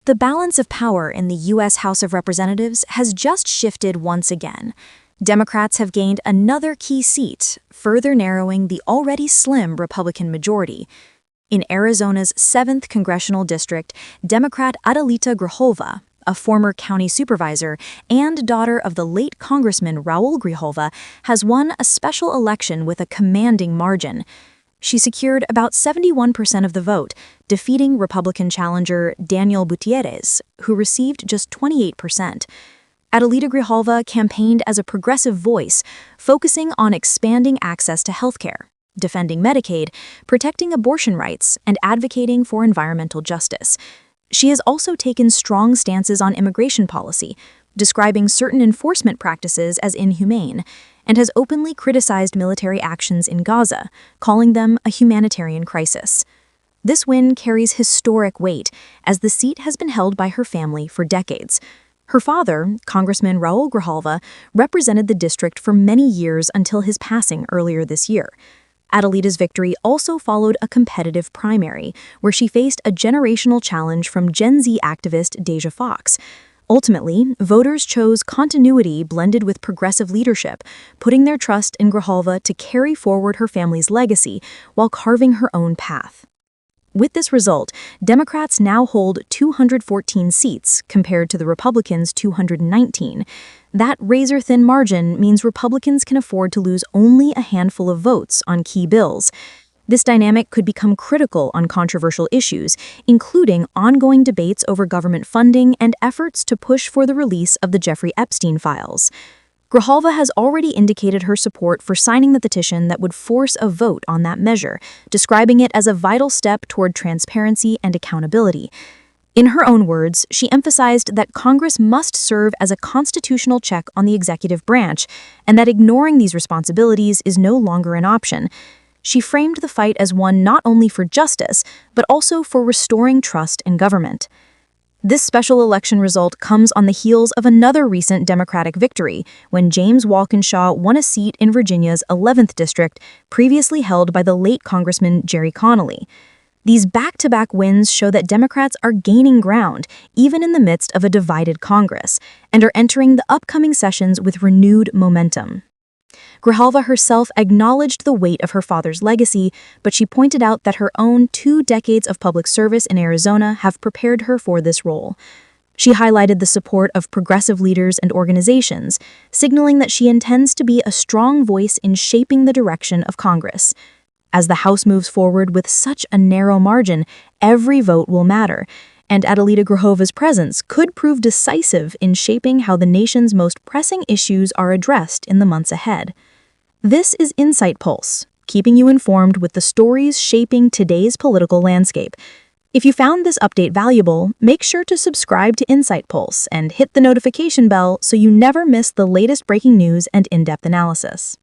The balance of power in the U.S. House of Representatives has just shifted once again. Democrats have gained another key seat, further narrowing the already slim Republican majority. In Arizona's 7th congressional district, Democrat Adelita Grijalva, a former county supervisor and daughter of the late Congressman Raúl Grijalva, has won a special election with a commanding margin. She secured about 71% of the vote, defeating Republican challenger Daniel Gutierrez, who received just 28%. Adelita Grijalva campaigned as a progressive voice, focusing on expanding access to healthcare, defending Medicaid, protecting abortion rights, and advocating for environmental justice. She has also taken strong stances on immigration policy, describing certain enforcement practices as inhumane, and has openly criticized military actions in Gaza, calling them a humanitarian crisis. This win carries historic weight, as the seat has been held by her family for decades. Her father, Congressman Raúl Grijalva, represented the district for many years until his passing earlier this year. Adelita's victory also followed a competitive primary, where she faced a generational challenge from Gen Z activist Deja Fox. Ultimately, voters chose continuity blended with progressive leadership, putting their trust in Grijalva to carry forward her family's legacy while carving her own path. With this result, Democrats now hold 214 seats compared to the Republicans' 219. That razor-thin margin means Republicans can afford to lose only a handful of votes on key bills. This dynamic could become critical on controversial issues, including ongoing debates over government funding and efforts to push for the release of the Jeffrey Epstein files. Grijalva has already indicated her support for signing the petition that would force a vote on that measure, describing it as a vital step toward transparency and accountability. In her own words, she emphasized that Congress must serve as a constitutional check on the executive branch, and that ignoring these responsibilities is no longer an option. She framed the fight as one not only for justice, but also for restoring trust in government. This special election result comes on the heels of another recent Democratic victory, when James Walkinshaw won a seat in Virginia's 11th district, previously held by the late Congressman Jerry Connolly. These back-to-back wins show that Democrats are gaining ground, even in the midst of a divided Congress, and are entering the upcoming sessions with renewed momentum. Grijalva herself acknowledged the weight of her father's legacy, but she pointed out that her own 2 decades of public service in Arizona have prepared her for this role. She highlighted the support of progressive leaders and organizations, signaling that she intends to be a strong voice in shaping the direction of Congress. As the House moves forward with such a narrow margin, every vote will matter, and Adelita Grijalva's presence could prove decisive in shaping how the nation's most pressing issues are addressed in the months ahead. This is InsightPulse, keeping you informed with the stories shaping today's political landscape. If you found this update valuable, make sure to subscribe to InsightPulse and hit the notification bell so you never miss the latest breaking news and in-depth analysis.